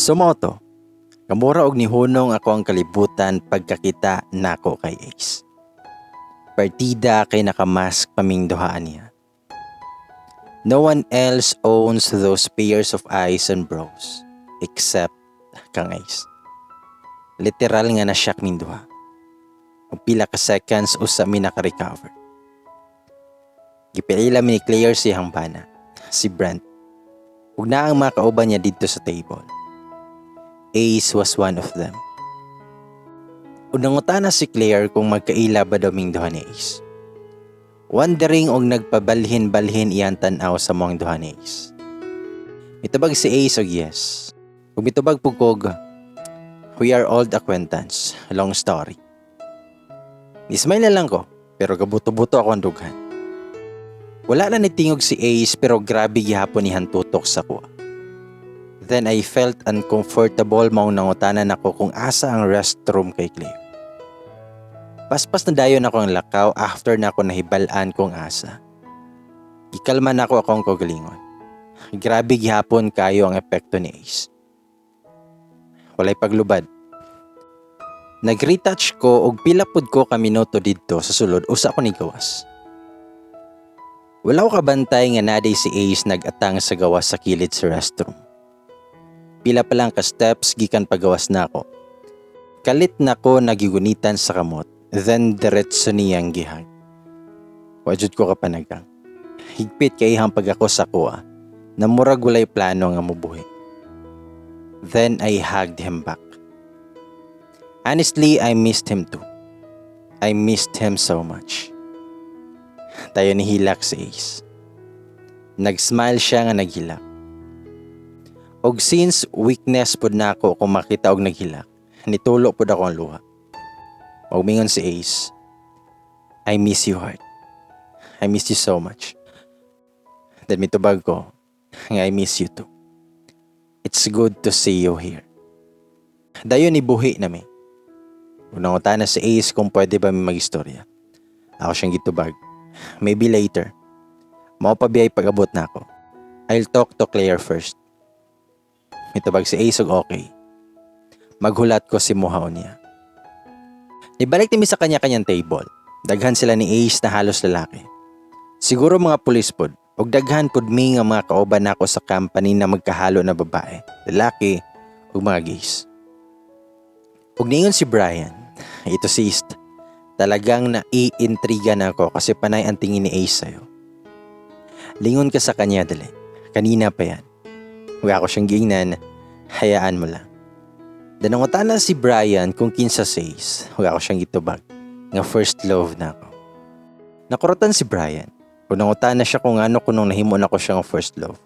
Sumoto, kamura og nihunong ako ang kalibutan pagkakita nako kay Ace. Partida kay nakamask paming duhaan niya. No one else owns those pairs of eyes and brows except kang Ace. Literal nga na-shock min duha. Ug pila ka seconds usa mi naka-recover. Gipilila mi ni Claire si bana, si Brent. Ug na ang mga kauban niya dito sa table. Ace was one of them. Unangutana si Claire kung magkaila ba daw ming duha ni Ace. Wondering og nagpabalhin-balhin iyan tan-aw sa mga duha ni Ace. Mitubag si Ace og yes. Ug mitubag pugkog, we are old acquaintance. Long story. Nismay na lang ko, pero gabuto-buto ako ang dughan. Wala na nitingog si Ace pero grabe gihapon ni hantutok sa kuha. Then I felt uncomfortable maong nangutanan ako kung asa ang restroom kay Claire. Paspas na dayon ako ang lakaw after na ako nahibalaan kong asa. Ikalma na ako akong kagalingon. Grabe gihapon kayo ang epekto ni Ace. Walay paglubad. Nag-retouch ko og pilapod ko ka minuto didto sa sulod usa ko ni gawas. Wala ko kabantay nga naday si Ace nag-atang sa gawas sa kilid sa restroom. Pila pa lang ka steps gikan pagawas na ako. Kalit na ko nagigunitan sa kamot, then diretso niyang gihag. Wajud ko kapanagang. Higpit kay ihang pag ako sa kuha, na murag walay plano nga mubuhi. Then I hugged him back. Honestly, I missed him too. I missed him so much. Tayo ni hilak si Ace. Nag-smile siya nga naghilak. Og since weakness pud na ako kung makita og naghilak, nitulo pud ako ang luha. Og mingon si Ace, I miss you heart. I miss you so much. Then mitubag ko, nga I miss you too. It's good to see you here. Dayon ni buhi na mi. Unang na si Ace kung pwede ba may mag-istorya. Ako siyang gitubag. Maybe later. Mao pa biyay pag-abot na ako. I'll talk to Claire first. Mitubag si Ace og okay. Maghulat ko si muhaw niya. Ibalik nimi sa kanya-kanyang table. Daghan sila ni Ace na halos lalaki. Siguro mga pulis pod. Og daghan pod mi nga mga kauban nako sa company na magkahalo na babae, lalaki ug mga gays. Ug niingon si Brian, ito si East. Talagang naiintriga na ako kasi panay ang tingin ni Ace sa'yo. Lingon ka sa kanya dali. Kanina pa yan. Huwag ako siyang giingnan, hayaan mo lang. Danangutan na si Brian kung kinsa si Ace. Huwag ako siyang gitubag. Nga first love na ako. Nakurutan si Brian. Unangutan na siya kung ano kunong nahimo na ko siyang first love.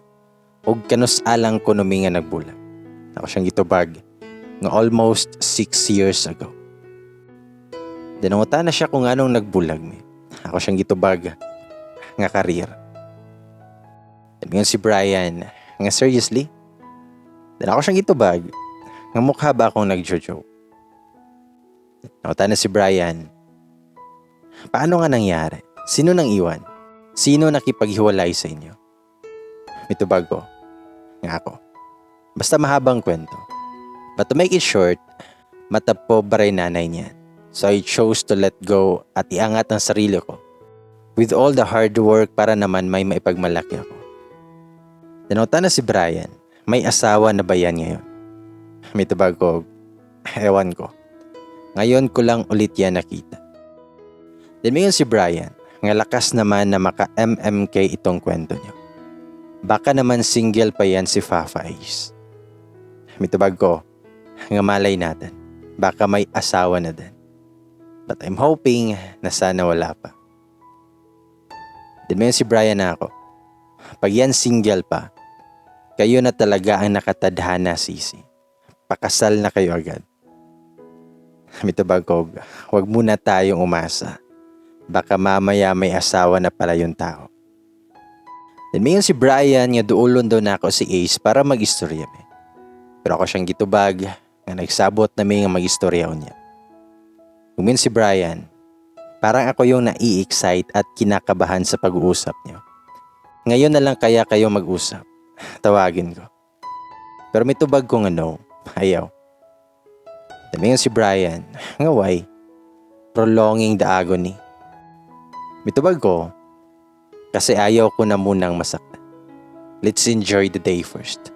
Ug kanus alang ko numi nga nagbulag. Ako siyang gitubag nga almost 6 years ago. Danangutan na siya kung anong nagbulag mi. Ako siyang gitubag nga career. Ngayon si Brian nga seriously? Dan ako siyang gitubag nga mukha ba akong nagjo-joke. Danangutan na si Brian. Paano nga nangyari? Sino nang iwan? Sino nakipaghiwalay sa inyo? Mitubag ko. Nga ako. Basta mahabang kwento. But to make it short, matapobre nanay niya. So I chose to let go at iangat ang sarili ko. With all the hard work para naman may maipagmalaki ako. Danautan na si Brian. May asawa na ba yan ngayon? Mitubag ko. Ewan ko. Ngayon ko lang ulit yan nakita. Then mayon si Brian. Nga lakas naman na maka-MMK itong kwento niyo. Baka naman single pa yan si Fafa Ace. Mitubag ko, nga malay natin. Baka may asawa na din. But I'm hoping na sana wala pa. Then may si Brian na ako. Pag yan single pa, kayo na talaga ang nakatadhana sisi. Pakasal na kayo agad. Mitubag ko, huwag muna tayong umasa. Baka mamaya may asawa na pala yung tao. Then mayon si Brian nga duulon daw na ako si Ace para mag-istorya mi. Pero ako siyang gitubag nga nagsabot na may nga mag-istorya niya. Umin si Brian, parang ako yung nai-excite at kinakabahan sa pag-uusap niyo. Ngayon na lang kaya kayo mag-usap. Tawagin ko. Pero may tubag kong Ayaw. Dami si Brian, nga why? Prolonging the agony. Mitubag ko, kasi ayaw ko na munang masaktan. Let's enjoy the day first.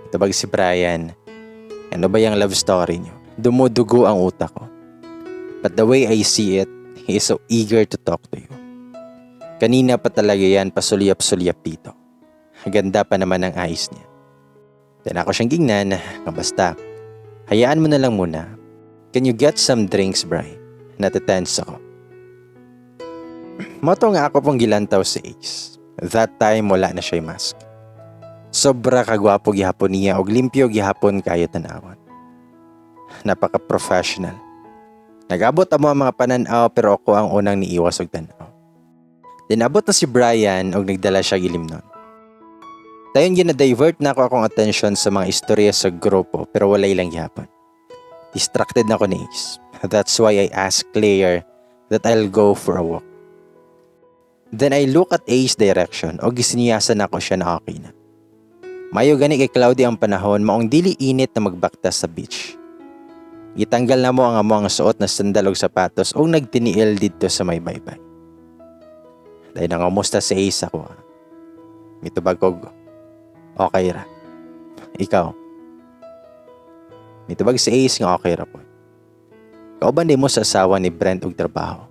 Mitubag si Brian, ano ba yung love story niyo? Dumudugo ang utak ko. But the way I see it, he is so eager to talk to you. Kanina pa talaga yan pasulyap-sulyap dito. Ganda pa naman ang eyes niya. Then ako siyang gingnan, basta, hayaan mo na lang muna. Can you get some drinks, Bri? Natitense ako. Moto nga ako pong gilantaw si Ace. That time wala na siya mask. Sobra kagwapo gihapon niya og limpyo gihapon kayo tanawon. Napaka-professional. Nag-abot ang mga pananaw pero ako ang unang niiwas og tanaw. Dinabot na si Brian og nagdala siya gilimnon. Dayon gina-divert na ako akong attention sa mga istorya sa grupo pero walay lang gihapon. Distracted na ako ni Ace. That's why I asked Claire that I'll go for a walk. Then I look at Ace's direction o gisiniyasan ako siya na okay na. Mayo gani kay cloudy ang panahon maong dili init na magbaktas sa beach. Gitanggal na mo ang among suot na sandal ug sapatos o nagtiniil dito sa may baybay. Dahil nangamusta si Ace ako. Mitubag kog, okay ra. Ikaw. Mitubag si Ace nga okay ra po. Kauban di mo sa asawa ni Brent og trabaho.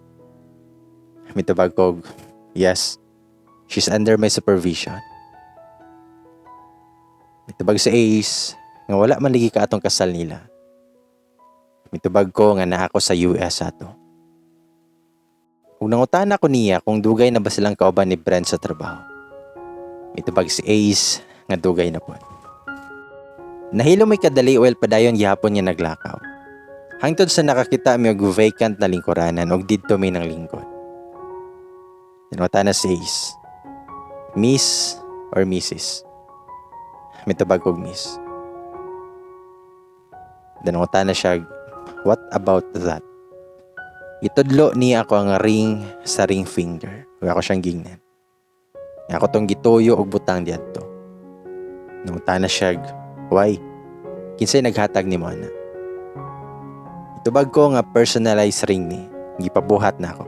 Mitubag kog, yes, she's under my supervision. Mitubag si Ace nga wala man ligi ka atong kasal nila. Mitubag ko nga naa ako sa US ato. Kung nangutan ako niya kung dugay na ba silang kauban ni Brent sa trabaho. Mitubag si Ace nga dugay na po. Nahilo may kadali oil padayon gihapon niya naglakaw. Hangtod sa nakakita mi og vacant na lingkuranan og didto may ng lingkod. Nangutan na si Ace. Miss or Mrs.? Mitubag kog Miss. Nangutan na siya, what about that? Itudlo niya ako ang ring sa ring finger. Huwag ako siyang gingnan. Ako tong gituyo og butang diadto. Nanguta na siya, why? Kinsay naghatag ni mo ana? Itubag ko nga personalized ring ni. Gipabuhat na ako.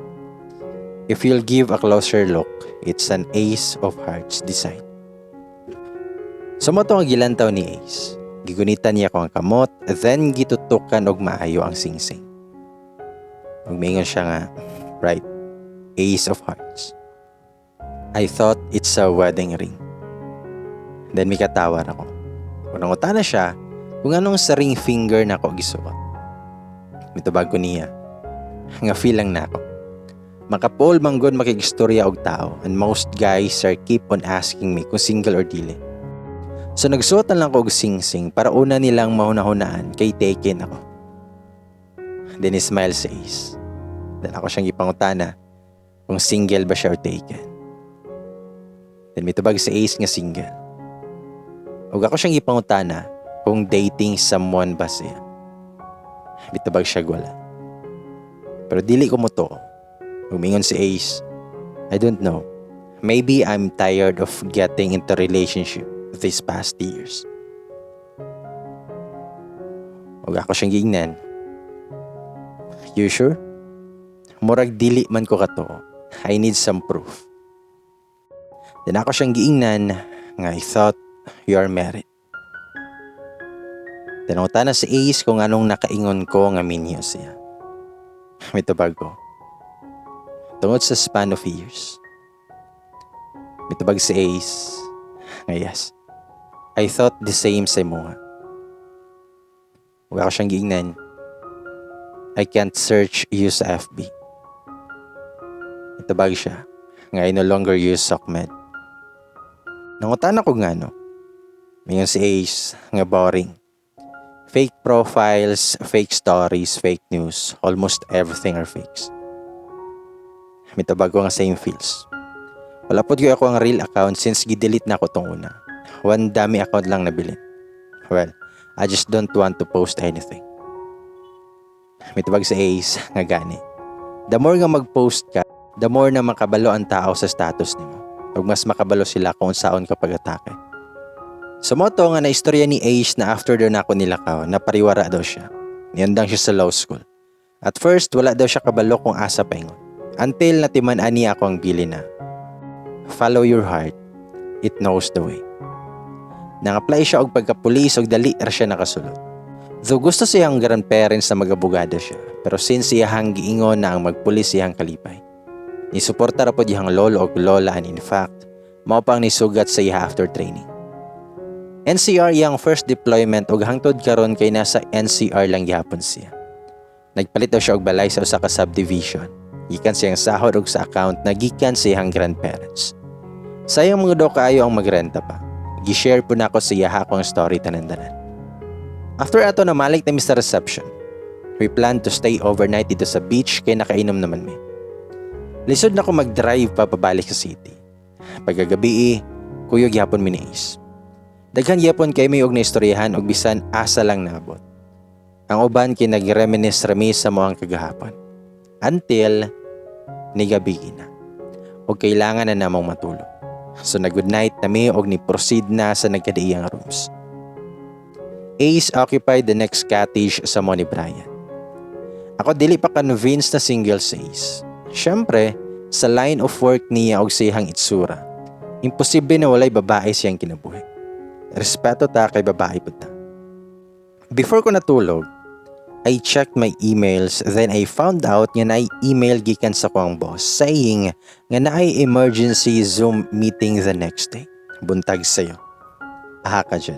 If you'll give a closer look, it's an Ace of Hearts design. Sumato ang gilantaw ni Ace. Gigunitan niya ko ang kamot, then gitutukan og maayo ang singsing. Magmingon siya nga, right, Ace of Hearts. I thought it's a wedding ring. Then may katawar ako. Kung nanguta na siya, kung anong sa ring finger na ako gisuot. Mitubag ko niya. Nga feel lang na ako. Makapol manggod makigistorya og tao and most guys are keep on asking me kung single or dili. So nagsuotan lang ko og sing-sing para una nilang mahunahunaan kay taken ako. Then he smiles si Ace. Then ako siyang ipangutana kung single ba siya or taken. Then mitubag si Ace nga single. Ug ako siyang ipangutana kung dating someone ba siya. Mitubag siya wala. Pero dili ko mo to. Umingon si Ace, I don't know. Maybe I'm tired of getting into relationship these past years. Ug ako siyang giingnan. You sure? Murag dili man ko kato. I need some proof. Then ako siyang giingnan nga I thought you are married. Tinungutan na si Ace kung anong nakaingon ko nga minyo siya. Mitubag ko. Tungod sa span of years. Mitubag si Ace nga yes. I thought the same sa mga. Huwag ako siyang giingnan. I can't search you sa FB. Mitubag siya nga I no longer use SOCMED. Nangutan ako nga no. Mingon si Ace nga boring. Fake profiles, fake stories, fake news. Almost everything are fakes. Mitubag ko nga same feels. Wala po ko ako ang real account since gidelete na ako tong una. One dummy account lang nabilin. Well, I just don't want to post anything. Mitubag si Ace nga gani. The more nga mag-post ka, the more na makabalo ang tao sa status nimo. Ug mas makabalo sila kung saon ka pag-atake. Sa moto nga na istorya ni Ace na after daw na ako nilakaw, napariwara daw siya. Niyandang siya sa law school. At first, wala daw siya kabalo kung asa paingon. Until natiman-an niya ako ang bili na, follow your heart, it knows the way. Nang-apply siya og pagka-pulis og dali ra siya nakasulod. Though gusto siyang grandparents na mag-abogado siya, pero since iyahang giingon na ang magpulis iyang kalipay, nisuporta ra pod iyang lolo og lola and in fact, mao pang nisugat sa iya after training. NCR iyang first deployment ug hangtod karon kay nasa NCR lang gyapon siya. Nagpalit daw siya og balay sa usa ka subdivision. Gikan siyang sahod og sa account na gikan sa iyang grandparents. Sayang mga daw kaayo ang magrenta pa. Gi-share po na ako sa iya akong story tanan-tanan. After ato na malik na Mr. Reception, we plan to stay overnight dito sa beach kay nakainom naman mi. Lisod na ko mag-drive pa pabalik sa city. Pagkagabi, kuyog yapon mi ni Ace. Daghan yapon kay may og naistoryahan og bisan asa lang naabot. Ang uban kay nag-reminisce sa moang kagahapon. Until nigabi na. Og kailangan na namang matulog. So nag-good night na mi og ni-proceed na sa nagkadaiyang rooms. Ace occupied the next cottage sa mo ni Brian. Ako dili pa convinced na single sa Ace. Siyempre, sa line of work niya og sa iyang itsura, imposible na walay babae siyang kinabuhi. Respeto ta kay babae po ta. Before ko natulog, I checked my emails, then I found out nga naay email gikan sa kuang boss saying nga naay emergency Zoom meeting the next day. Buntag sayo. Aha ka dyan.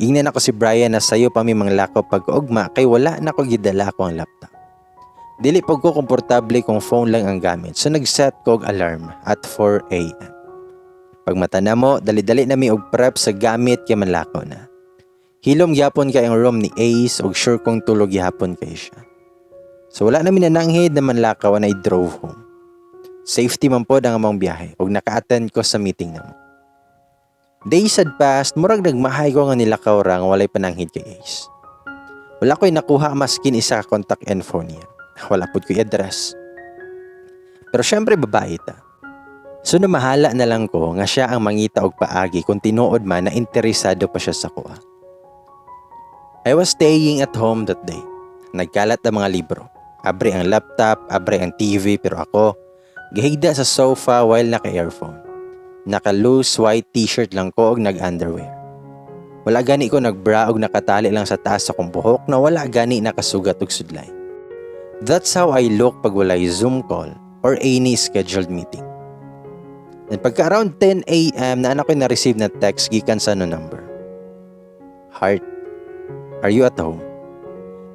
Gingnan ako si Brian na sayo pa mi manglakaw pag-ugma kay wala na ko gidala ko ang laptop. Dili pag ko komportable kung phone lang ang gamit, so nag-set ko og alarm at 4 a.m. Pag mata na mo, dali-dali na mi og prep sa gamit kay manlakaw na. Hilom gyapon kay ang room ni Ace og sure kong tulog gyapon kay siya. So wala na mi nananghid na manlakaw and I drove home. Safety man pod ang among biyahe og naka-attend ko sa meeting namo. Days had passed, murag nagmahay ko nga nilakaw ra nga walay pananghid kay Ace. Wala ko'y nakuha maskin isa ka contact info niya. Wala pod ko'y address. Pero syempre babae ta. So namahala na lang ko nga siya ang mangita og paagi kung tinuod man na interesado pa siya sa kuha. I was staying at home that day. Nagkalat ang mga libro. Abre ang laptop, abre ang TV, pero ako, gahigda sa sofa while naka-earphone. Naka-loose white t-shirt lang ko og nag-underwear. Wala gani ko nag-bra og nakatali lang sa taas sa kong buhok na wala gani nakasugat og sudlay. That's how I look pag walay Zoom call or any scheduled meeting. And pagka around 10 a.m. na anak ko na-receive na text gikan sa no number. Heart, are you at home?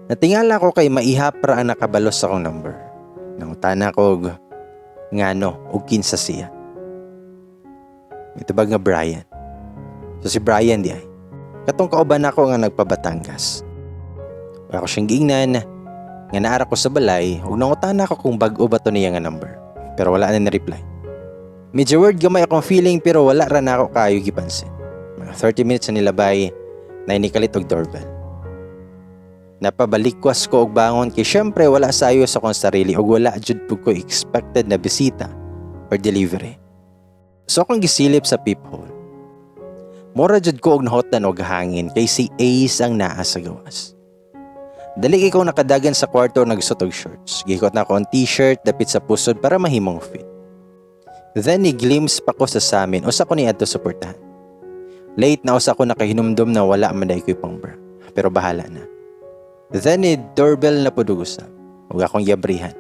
Natingala ko kay maihapra ang nakabalos sa kong number. Nangutana ko og ngano og kinsa siya. Mitubag nga Brian. So si Brian di ay. Katong kauban ako nga nagpabatangas. Ako siyang giingnan nga naara ko sa balay ug nangutana ko kung bag-o ba to niya nga number. Pero wala na reply. Medyo word gamay akong feeling pero wala ra na ako kayo gipansin. Mga 30 minutes na nilabay na inikalit og doorbell. Napabalikwas ko og bangon kay syempre wala sayo sa kong sarili og wala jud pud ko expected na bisita or delivery. So akong gisilip sa peephole. Mura jud ko og nahotan og hangin kay si Ace ang naa sa gawas. Dali kay ko nakadagan sa kwarto nagsuot og shorts. Gikot na ko ang t-shirt dapit sa pusod para mahimong fit. Then ni-glimpse pa ko sa samin usa ko ni adto suportahan. Late na usa ko nakahinumdum na wala man day ko'y pang-bra. Pero bahala na. Then ni-doorbell na pud usab ug akong yabrihan.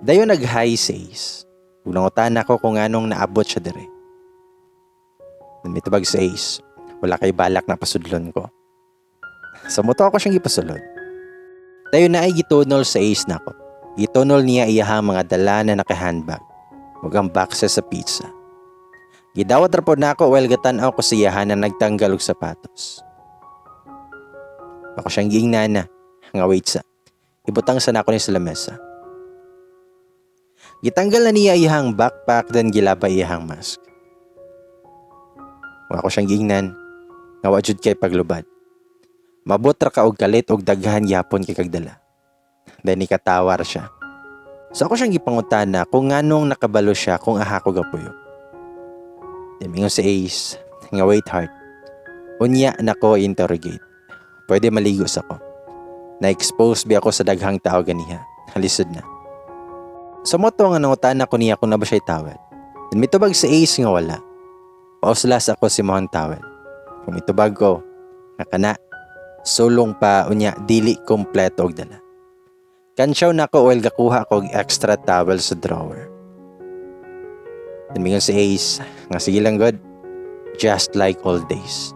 Dayon nag-hi says. Ug nangutana ko kung anong naabot siya dire. Mitubag sa Ace. Wala kay balak na pasudlon ko. Sa moto ako siyang gipasulod. Dayon na ay gitunol sa Ace nako. Gitunol niya iyahang mga dala na naka-handbag. Ug ang boxes sa pizza. Gidawat ra pod nako while gatan-aw ko sa iyahan na nagtanggal og sapatos. Ako siyang giingnan na nga wait sa. Ibutang sa nako ni sa lamesa. Gitanggal na niya iyahang backpack then gilabay iyahang mask. Ako siyang giingnan nga wa jud kay paglubad. Mabot ra ka og kalit og daghan yapon kay kagdala. Then ikatawar siya. So ako siyang gipangutana kung nganong nakabalo siya kung aha ko gapuyo. Mingon si Ace, nga wait heart. Unya nako interrogate. Pwede maligos ako. Na-expose bi ako sa daghang tao ganiha. Halisod na. Sa moto nga nangutan ako niya kung na ba siya'y tawel. And mitubag sa Ace nga wala. Pauslas ako si mohang tawel. Kung mitubag ko, nga kana, sulong pa unya dili kompleto og dala. Kansyaw na ko oil gakuha ko og extra towel sa drawer. And mingon si Ace, nga sige lang god, just like old days.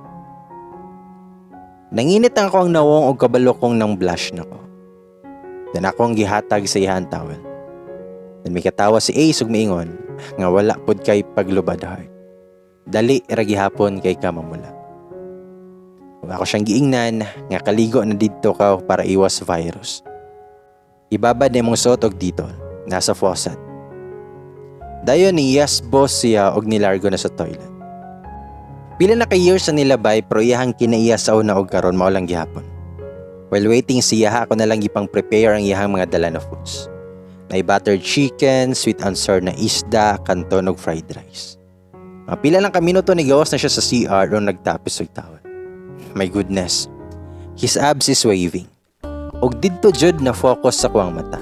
Nanginit ako ang nawong og kabalo kong nang blush na ko. Dan ako ang gihatag sa iyan towel. Dan may katawa si Ace ug miingon nga wala pud kay paglubad heart. Dali ra gihapon kay ka mamula. Ug ako siyang giingnan nga kaligo na didto ka para iwas virus. Ibabad ni mong suot og dito, nasa faucet. Dayon ni yes boss siya og nilargo na sa toilet. Pila na ka years na nilabay pero iyahang kinaiya sa una og karon mao lang gihapon. While waiting siya ako na lang gipang prepare ang iyahang mga dala na foods. May buttered chicken, sweet and sour na isda, kanton og fried rice. Pila lang ka minuto ni gawas na siya sa CR o nagtapis og towel. My goodness. His abs is waving. Og didto jud na focus sa kuwang mata.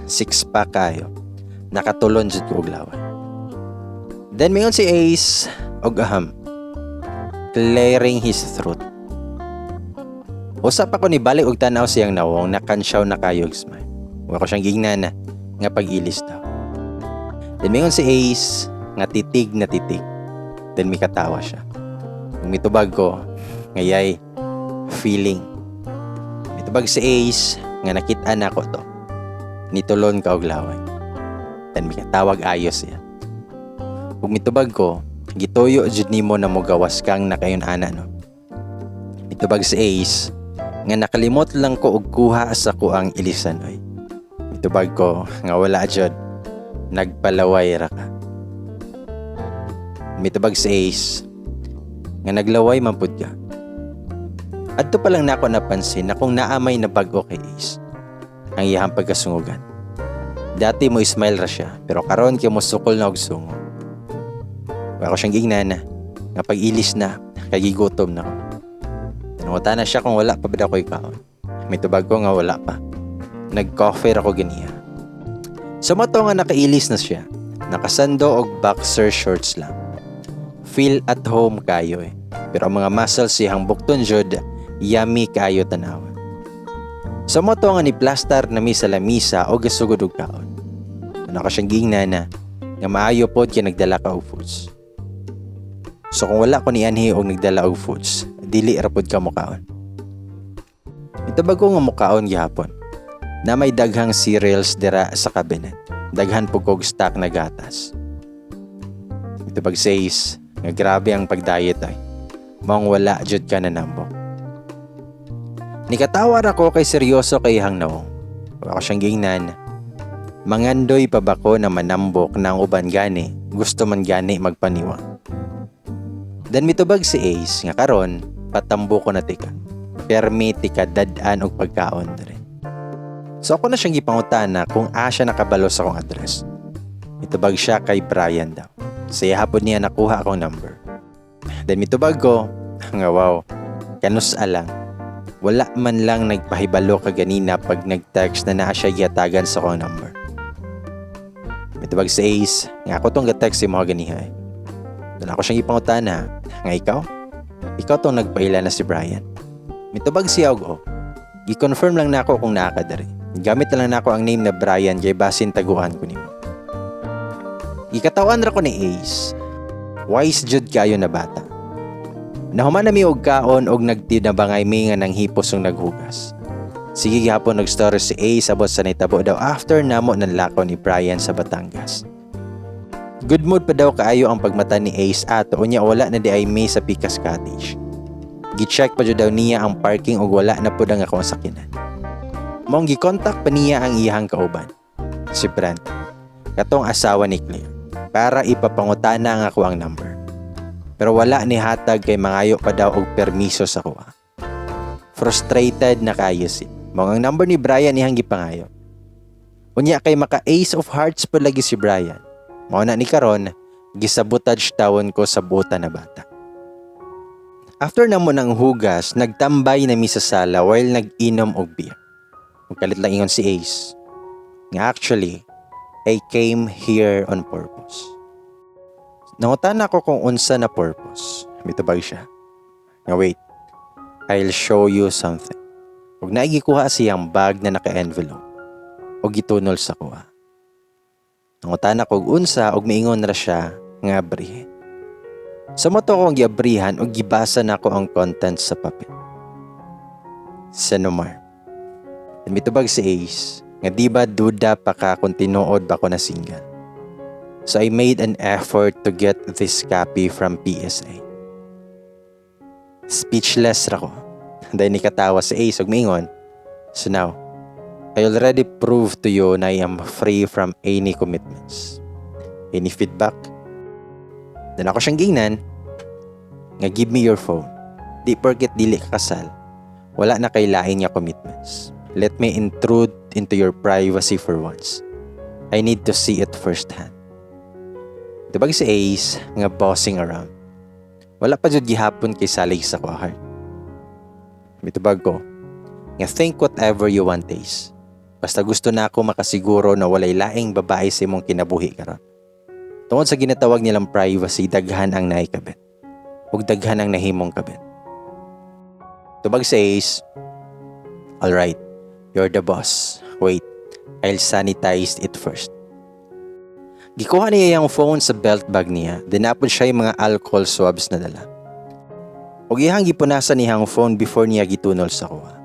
Six pack kayo. Nakatulon jud ko og lawan. Then mayon si Ace og clearing his throat. Usap ako ni balik og tanaw siyang nawong nakansyaw na kayo og smile. Wa ko siyang gingnan nga pag-ilis daw. Then mayon si Ace nga titig na titig. Then may katawa siya. Kung mitubag ko, ngayay feeling. Mitubag si Ace nga nakita na ko to. Nitulon ka og laway. Then may katawag ayos siya. Kung mitubag ko, gituyo jud nimo na mo gawas kang nakayon ana no. Mitubag si Ace nga nakalimot lang ko og kuha sa kuang ilisan oy. Mitubag ko nga wala jud nagpalaway ra ka. Mitubag si Ace nga naglaway man pud ka. Adto pa lang nako napansin na kung naamay na bag-o kay Ace ang iyang pagkasungugan. Dati mo smile ra siya pero karon kay mo sukol na og sungo. Ako siyang gingnan nga pag-ilis na, kagigutom na ko. Tanungutan na siya kung wala pa ba ako'y kaon. May tubag ko nga wala pa. Nag-coffee ako ganiya. Sa mato nga nakailis na siya, nakasando og boxer shorts lang. Feel at home kayo eh. Pero ang mga muscles siyang bukton jud, yummy kayo tanawan. Sa mato nga ni plaster na mi sa lamisa o gasugod og kaon. Ano ka siyang gingnan nga maayo pod kay nagdala ka og foods. So kung wala ko ni anhi og nagdala og foods, dili ra pod ka mukaon. Itubag ko nga mukaon gihapon. Na may daghang cereals dira sa cabinet. Daghan pug kog stock na gatas. Itubag says nga grabe ang pagdiet ay. Maong wala jud ka na nambok. Nikatawar ako kay seryoso kay hang nawong. Ako siyang gingnan. Mangandoy pa ba ko na manambok ng uban gani? Gusto man gani magpaniwang. Dan mitubag si Ace nga karon patambo ko na tika. Permi tika dadan og pagkaon dere. So ako na siyang gipangutana kung asya nakabalo sa akong address. Mitubag siya kay Brian daw. Saya hapon niya nakuha akong number. Dan mitubag ko nga wow, kanus alang. Wala man lang nagpahibalo ka ganina pag nag-text na naa siya giyatagan sa akong number. Mitubag si Ace nga ako tong ga-text si mga ganiha eh. Doon ako siyang ipangutana nga ikaw tong nagpaila na si Brian. Mitubag siya og gi-confirm lang nako kung naa ka diri. Gamit na lang nako ang name na Brian kay basin taguan ko nimo. Ikatawan ra ko ni Ace. Wise jud kayo na bata. Nahuman na mi og kaon og nagtinabangay mi nga nang hipos ug naghugas. Sige gihapon nag-story si Ace abot sa nitabo daw after namo ng lakaw ni Brian sa Batangas. Good mood pa daw kaayo ang pagmata ni Ace ato unya wala na di ay may sa Picas Cottage. Gi-check pa jud daw niya ang parking ug wala na pud ang akong sakyanan. Mong gi-contact pa niya ang iyang kauban, si Brent, katong asawa ni Claire, para ipapangutana ang ako ang number. Pero wala ni hatag kay mangayo pa daw og permiso sa kuha. Frustrated na kayo si. Mong ang number ni Brian ihang gipangayo. Unya kay maka Ace of Hearts pa lagi si Brian. Mao na ni karon gisabotage tawon ko sa buta na bata. After na mo ng hugas, nagtambay na mi sa sala while nag-inom og beer. Magkalit lang ingon si Ace. Nga actually, I came here on purpose. Nangutan ako kung unsa na purpose. Mitubag siya. Nga wait, I'll show you something. Huwag na igikuha siyang bag na naka-envelope. O gitunol sa kuha. Nangutan ako og unsa og miingon ra siya nga abrihe. Sa moto kong giabrihan o gibasa na ko ang contents sa papel. Senomar. Mitubag si Ace, nga di ba duda pa ka kung tinuod ba ko na single. So I made an effort to get this copy from PSA. Speechless ra ko. Dahil nikatawa si Ace og miingon. So now, I already proved to you na I am free from any commitments. Any feedback? Then ako siyang gingnan, nga give me your phone. Di porket dili ka kasal, wala na kay lain nga commitments. Let me intrude into your privacy for once. I need to see it firsthand. Dibag si Ace, nga bossing around. Wala pa jud gihapon kay salig sa ko heart. Mitubag ko, nga think whatever you want, Ace. Basta gusto na ako makasiguro na walay laing babae sa imong kinabuhi karon. Tungod sa ginatawag nilang privacy, daghan ang naikabit. Huwag daghan ang nahimong kabit. Tubag sa Ace, alright, you're the boss. Wait, I'll sanitize it first. Gikuha niya yung phone sa belt bag niya, dinapod siya yung mga alcohol swabs na dala. Huwag ihang gipunasan niya ang phone before niya gitunol sa kuha.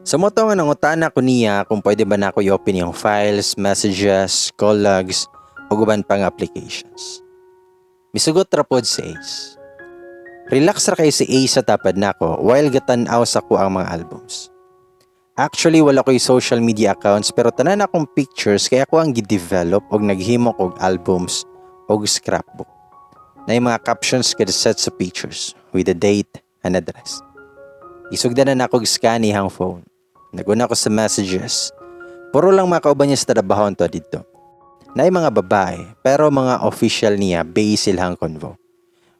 Sa moto nga nangutana ko niya kung pwede ba na ako i-open yung files, messages, call logs, o guban pang applications. Misugot ra pod si Ace. Relax ra kay si Ace sa tapad nako while gatan-aw sa ko ang mga albums. Actually wala ko'y social media accounts pero tanan akong pictures kaya ko ang gi-develop og naghimo og albums og scrapbook. Na yung mga captions kada set sa pictures with the date and address. Isugdan na ako og scan ihang phone. Naguna ko sa messages. Puro lang makauban niya sa trabahon to dito. Na yung mga babae, pero mga official niya base silang convo,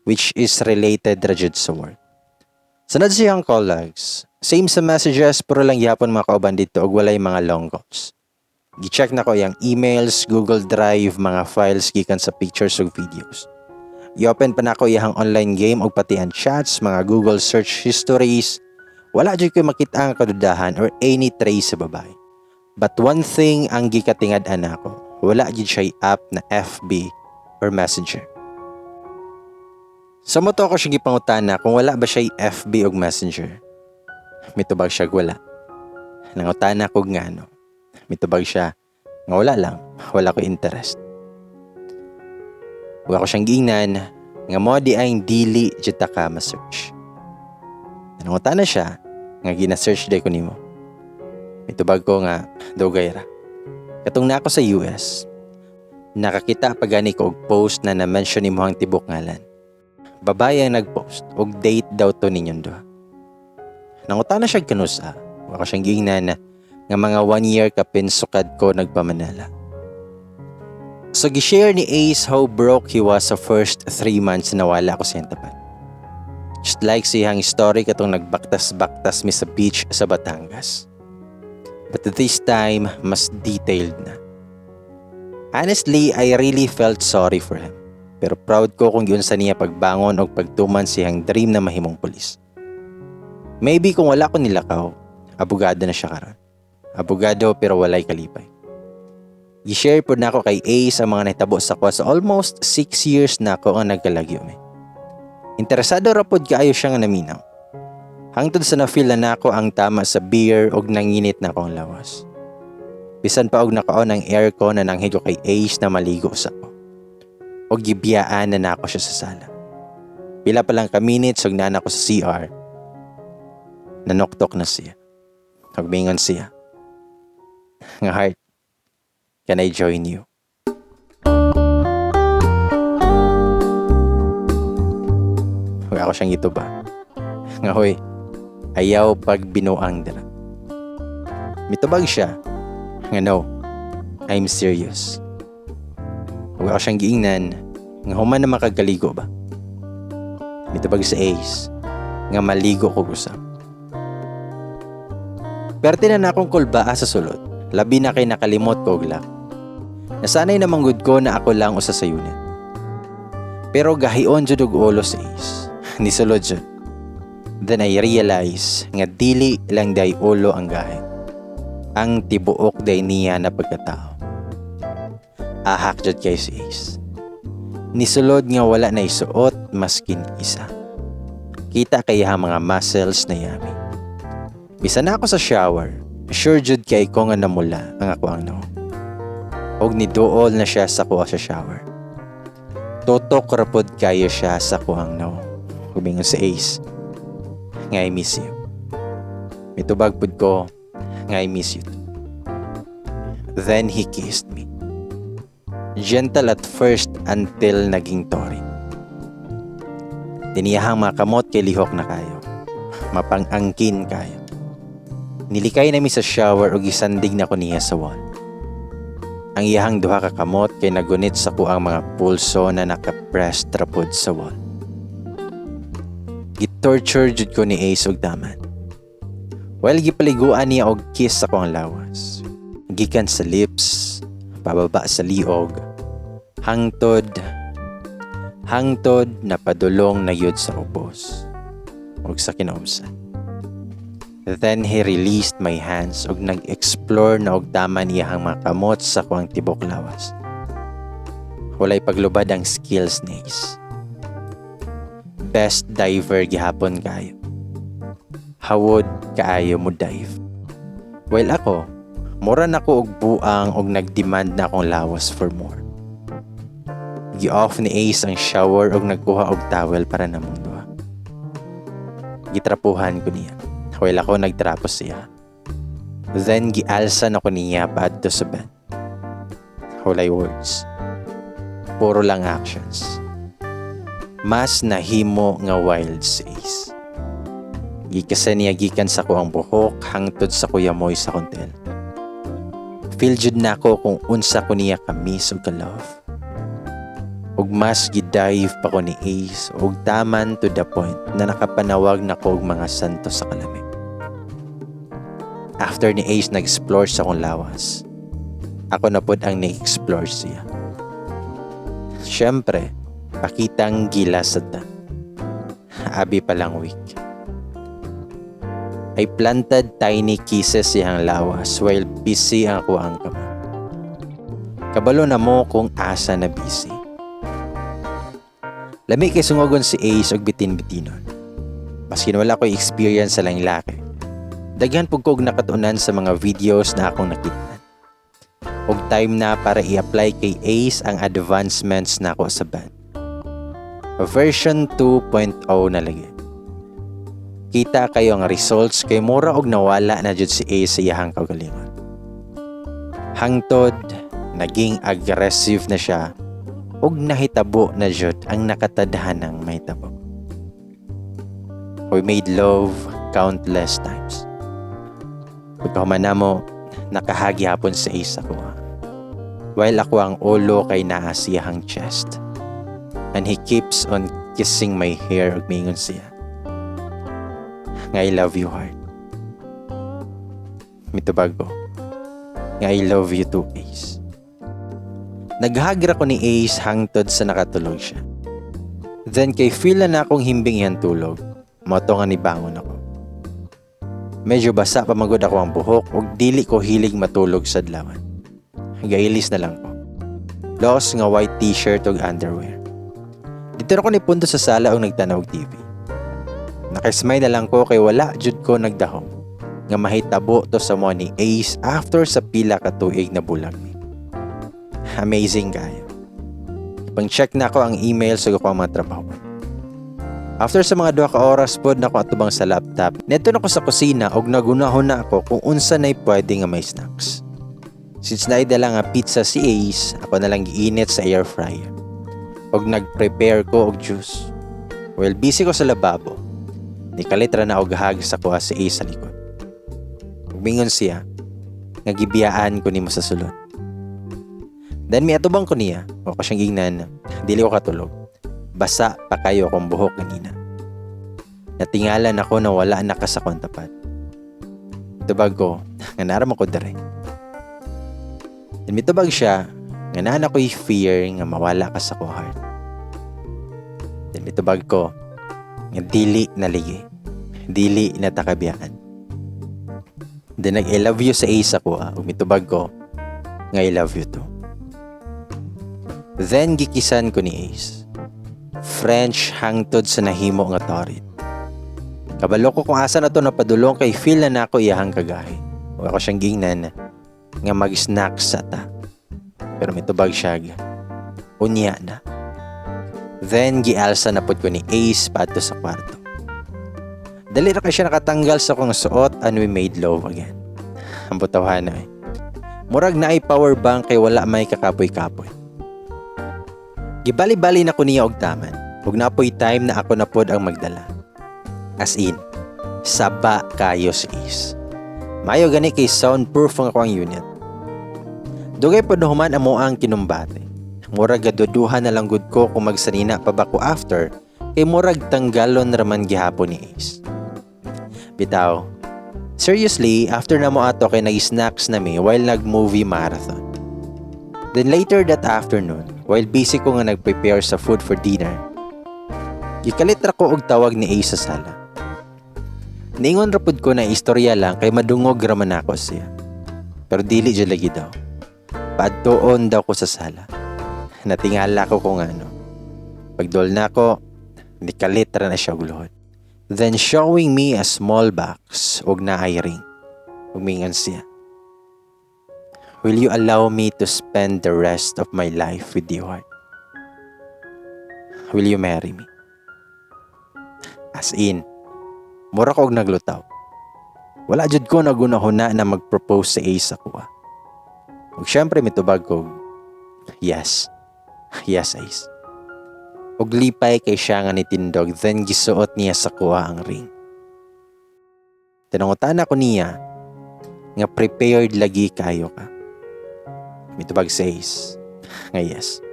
which is related ra jud sa work. Sunod siyang call logs. Same sa messages, pero lang yapon mga kauban dito og walay mga long calls. Gi-check na ko yung emails, Google Drive, mga files gikan sa pictures ug videos. I-open pa na ko yung online game og pati ang chats, mga Google search histories. Wala jud ko makita ang kadudahan or any trace sa babae. But one thing ang gikatingad-an ako. Wala gid siya app na FB or Messenger. Sa moto ko siya gipangutana kung wala ba siya FB o Messenger. Mitubag siya wala. Nangutana ko ngano. Mitubag siya nga wala lang, wala ko interest. Wala ko siyang giingnan nga mo di ay dili jud ta ka ma-search. Nangutana siya nga gina-search day ko nimo. Mitubag ko nga dugay ra. Katong na ako sa US, nakakita pa gani ko og post na na-mention ni mohang tibok ngalan. Babae ang nag-post og date daw to ninyong duha. Nangutana siya kanusa, wala siyang giingnan nga mga 1 year kapin sukad ko nagpamanala. So gi-share ni Ace how broke he was sa first 3 months na wala ko sa tapat. Just like siyang story katong nagbaktas-baktas mi sa beach sa Batangas. But this time, mas detailed na. Honestly, I really felt sorry for him. Pero proud ko kung yun sa niya pagbangon o pagtuman siyang dream na mahimong pulis. Maybe kung wala ko nilakaw, abogado na siya karon. Abogado pero walay kalipay. I-share po na ako kay Ace ang mga nahitabo sa kwa sa almost 6 years na ako ang nagkalagyo may. Interesado ra pod kaayo siya nga naminaw. Hangtod sa na-feel na nako ang tama sa beer og nanginit na akong lawas. Bisan pa og nakaon ang aircon na nanghigo kay Ace na maligo sa ko. Og gibiyaan na nako siya sa sala. Pila pa lang ka minutes og nana ko sa CR. Nanoktok na siya. Og mingon siya. Nga heart, can I join you? Huwag ako siyang ito ba? Nga hoy, ayaw pag binuang dira. Mitubag siya. Nga no, I'm serious. Huwag ako siyang giingnan nga human na makagaligo ba? Mitubag sa Ace nga maligo ko usap. Perte na akong kulbaa sa sulod, labi na kay nakalimot ko og lak. Nasanay namang good ko na ako lang usa sa unit. Pero gahion jud og ulo sa Ace. Ni sulod jud. Then I realize nga dili lang day ulo ang gahi. Ang tibuok day niya na pagkatao. Ahak jud kay si Ace. Ni sulod nga wala na isuot maskin isa. Kita kay mga muscles na yami. Bisan na ako sa shower, sure jud kay ko nga namula ang ako ang no. Og niduol na siya sa kuha sa shower. Totok rapod kayo siya sa kuhang no. Humingon sa Ace. Nga I miss you. Mitubag pud ko nga I miss you too. Then he kissed me. Gentle at first until naging torrid. Diniyahang makamot kay lihok na kayo. Mapang-angkin kayo. Nilikay nami sa shower ug gisandig na ko niya sa wall. Ang iyahang duha ka kamot kay nagunit sa kuang mga pulso na nakapress trapod sa wall. Gitorture jud ko ni Ace og daman. While gipaliguan niya og kiss sa kuang lawas. Gikan sa lips, pababa sa liog, hangtod na padulong na yud sa ubos ug sa kinaumsan. Then he released my hands ug nag-explore na og daman iyang mga kamot sa kuang tibok lawas. Walay paglubad ang skills ni Ace. Best diver gihapon kayo. Hawod kaayo mo dive. While ako, mura na ko og buang og nagdemand na akong lawas for more. Gi-off ni Ace ang shower og nagkuha og towel para namong duha. Gitrapuhan ko niya. While ako nagtrapos siya. Then gialsa na ko niya paadto sa bed. Walay words. Puro lang actions. Mas nahimo nga wild si Ace. Gikasan niya gikan sa kuang buhok hangtod sa kuya moy sa kontel. Feel jud na ko kung unsa ko niya ka-miss ug ka-love. Ug mas gidive pa ko ni Ace ug taman to the point na nakapanawag na ko og mga santo sa kalamig. After ni Ace nag-explore sa akong lawas, ako na pod ang ni-explore siya. Siyempre, pakitang gila sa ta. Abi palang week. I planted tiny kisses siyang lawas while busy ang kuang kama. Kabalo na mo kung asa na busy. Lami kay sungogon si Ace og bitin-bitinon. Maskin wala ko experience sa lang laki. Daghan pug kog nakatunan sa mga videos na akong nakita. Og time na para i-apply kay Ace ang advancements na ako sa band. Version 2.0 na lagi. Kita kayo ang results kay mura og nawala na jud si Ace sa iyang kaugalingon. Hangtod, naging aggressive na siya og nahitabo na jud ang nakatadhanang mahitabo. We made love countless times. Pagkahuman na mo, nakahagi hapon sa Ace ako. While ako ang ulo kay naa siyang chest. And he keeps on kissing my hair ug mingon siya. Nga I love you heart. Mitubag ko. Nga I love you too, Ace. Naghagra ko ni Ace hangtod sa nakatulog siya. Then kay feel na akong himbing yan tulog, moto nga ni bangon ako. Medyo basa pa magod ako ang buhok ug dili ko hilig matulog sa adlawan. Gailis na lang ko. Lost nga white t-shirt ug underwear. Dito na ko nipunto sa sala ug nagtanaw og TV. Nakismay na lang ko kay wala jud ko nagdahom nga mahitabo to sa mo ni Ace after sa pila ka tuig na bulag ni. Amazing kayo. Pang-check na ako ang email sa ko ang mga trabaho. After sa mga 2 ka oras pod nako atubang sa laptop, neto na ko sa kusina og nagunahon na ako kung unsa nay pwede nga may snacks. Since naidala nga pizza si Ace, ako na lang giinit sa air fryer. Og nag-prepare ko og juice. While busy ko sa lababo, nikalitra na og hag sa kuha si Ace sa likod. Ug mingon siya, nga gibiyaan ko nimo sa sulod. Then may atubang ko niya, o kasyang gignan, dili ko katulog. Basa pa kayo akong buhok kanina. Natingalan ako na wala na ka sa kong tapat. Tubag ko, nga naram ako dere. And mitubag siya, nga naan ako'y fear nga mawala ka sa ko heart. Then mitubag ko, nga dili na ligi. Dili na takabiyaan. Then nag-I love you sa Ace ako ug mitubag ko, nga I love you too. Then gikisan ko ni Ace. French hangtod sa nahimo nga torit. Kabalo ko kung asa na to napadulong kay feel na nako iyahang kagahi. O ako siyang gingnan nga mag-snack sa ta. Pero mitubag siya. Unya na. Then gialsa na pud ko ni Ace pato sa kwarto. Dali ra kay siya nakatanggal sa kong suot and we made love again. Ang butawana eh. Murag na ay power bank kay wala may kakapoy-kapoy. Gibali-bali na ko niya og taman. Ug napoy time na ako na pod ang magdala. As in, saba kayo si Ace. Mayo gani kay soundproof ang akong unit. Dugay pod human amo ang kinumbate. Murag gaduduhan na lang gud ko kung magsanina pa ba ko after kay murag tanggalon raman gihapon ni Ace. Bitaw, seriously, after na mo ato kay nag-snacks na mi while nag-movie marathon. Then later that afternoon, while busy ko nga nag-prepare sa food for dinner, gikalit ra ko og tawag ni Ace sa sala. Niingon ra pud ko na istorya lang kay madungog raman ako siya. Pero dili jud lagi daw. Padtuon daw ko sa sala. Natingala ko kung ano. Pagdol na ko, nikalit ra na siya og luhod. Then showing me a small box og naay ring. Umingon siya. Will you allow me to spend the rest of my life with you, heart? Will you marry me? As in, mura ko og naglutaw. Wala jud ko nagunahuna na mag-propose sa Ace ako. Ug syempre mitubag ko, yes. Yes, Ace. Ug lipay kay siya nga nitindog, then gisuot niya sa kuha ang ring. Tinangutan ako niya nga prepared lagi kayo ka. Mitubag sa Ace nga yes.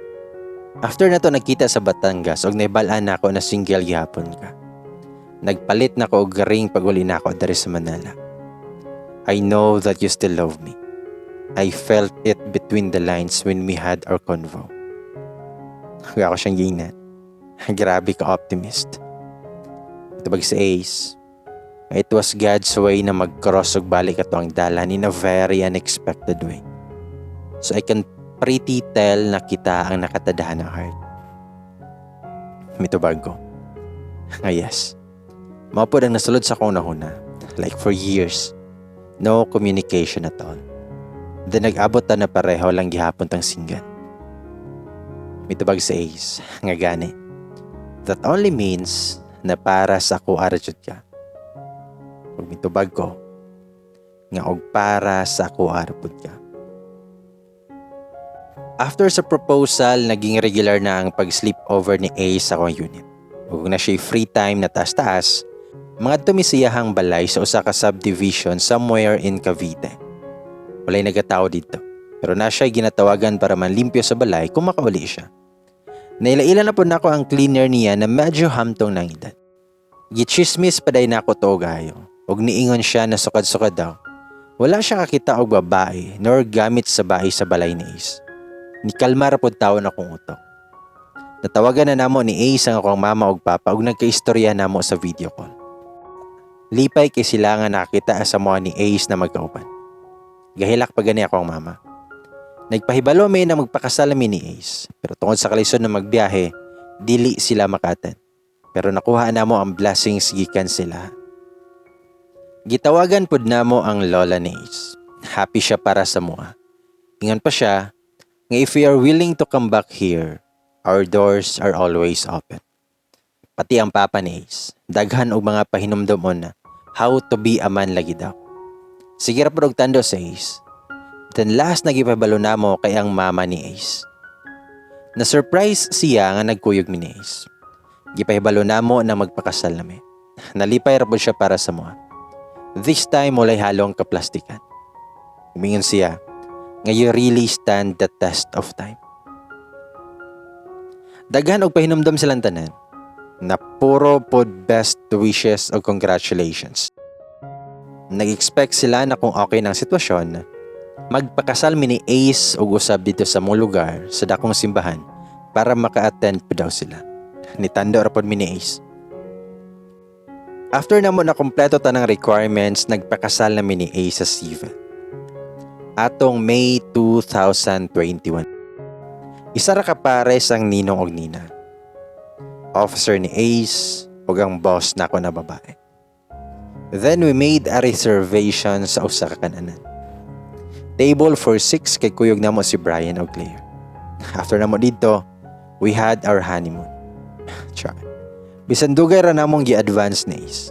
After na to nagkita sa Batangas ug naibalaan na ako na single gihapon ka. Nagpalit na ko og ring pag uli na ako diri sa Manila. I know that you still love me. I felt it between the lines when we had our convo. Ako siyang gingnan. Grabe ka optimist. Tubag si Ace. It was God's way na mag-cross ug balik ato ang dalan in a very unexpected way. So I can pretty tell na kita ang nakatadahan ng heart. Mitubag ko. Yes. Mapod ang nasulod sa kong nahuna. Like for years. No communication at all. Then nag-abot na pareho lang gihapon tang single. Mitubag sa Ace. Nga gani. That only means na para sa ako arjud ka. Ug mitubag ko. Nga og para sa ako arpod ka. After sa proposal, naging regular na ang pag-sleepover ni Ace sa akong unit. Ug na siya free time na taas-taas, mga tumisiyahang balay sa usa ka subdivision somewhere in Cavite. Walay nagatao dito, pero na siya ginatawagan para manlimpyo sa balay kung makauli siya. Naila-ila na po na ako ang cleaner niya na medyo hamtong ng edad. Gichismis pa day na ako to gayo, ug niingon siya na sukad-sukad daw. Wala siya kakita og babae nor gamit sa bahay sa balay ni Ace. Nikalmar po taon akong utok. Natawagan na namo ni Ace ang akong mama ug papa ug nagkaistorya namo sa video call. Lipay kay sila nga nakita sa mga ni Ace na magkauban. Gahilak pa gani akong mama. Nagpahibalo may na magpakasal mi ni Ace, pero tungod sa kalisod na magbiyahe, dili sila makatan. Pero nakuha namo ang blessings gikan sila. Gitawagan pud namo ang lola ni Ace. Happy siya para sa mua. Ingon pa siya nga if we are willing to come back here, our doors are always open. Pati ang papa ni Ace, daghan og mga pahinumdumon na how to be a man lagi daw. Sige ra pud og tando sa Ace. Then last nagipabalo namo kay ang mama ni Ace. Na-surprise siya nga nagkuyog ni Ace. Gipahibalo namo na magpakasal nami. Nalipay ra pud siya para sa mua. This time walay halong kaplastikan. Umingon siya nga you really stand the test of time. Daghan og pahinumdum silang tanan. na puro pod best wishes o congratulations. Nag-expect sila na kung okay ng sitwasyon, magpakasal mi ni Ace og usab dito sa mong lugar sa dakong simbahan para maka-attend pa daw sila. Nitando ra pod mi ni Ace. After namo na kompleto tanang requirements, nagpakasal na mi ni Ace sa Steven. Atong May 2021. Isa ra ka pares ang ninong og nina. Officer ni Ace ug ang boss nako na babae. Then we made a reservation sa usa ka kananan. Table for 6 kay kuyog namo si Brian og Claire. After namo dito, we had our honeymoon. Char. Bisan dugay ra namong gi-advance ni Ace.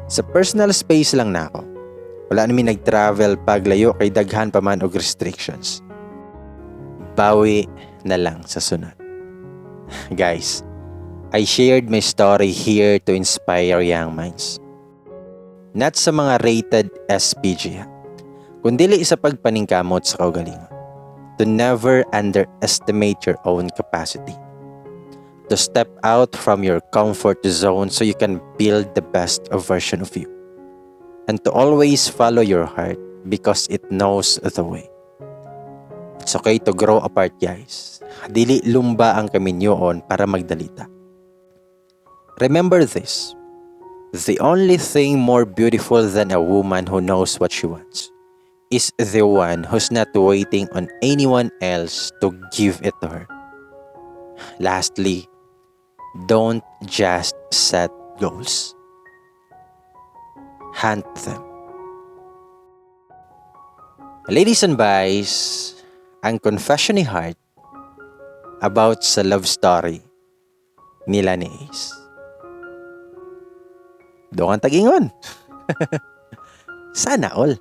Sa personal space lang nako. Wala nami nag-travel paglayo kay daghan pa man og restrictions. Bawi na lang sa sunod. Guys, I shared my story here to inspire young minds. Not sa mga rated SPG, kundili sa pagpaningkamot sa kaugalingon. To never underestimate your own capacity. To step out from your comfort zone so you can build the best version of you. And to always follow your heart because it knows the way. It's okay to grow apart, guys. Dili lumba ang kaminyoon para magdalita. Remember this. The only thing more beautiful than a woman who knows what she wants is the one who's not waiting on anyone else to give it to her. Lastly, don't just set goals. Hunt them. Ladies and boys, ang confession ni Heart about sa love story nila ni Ace. Doon ang tagingon. Sana all.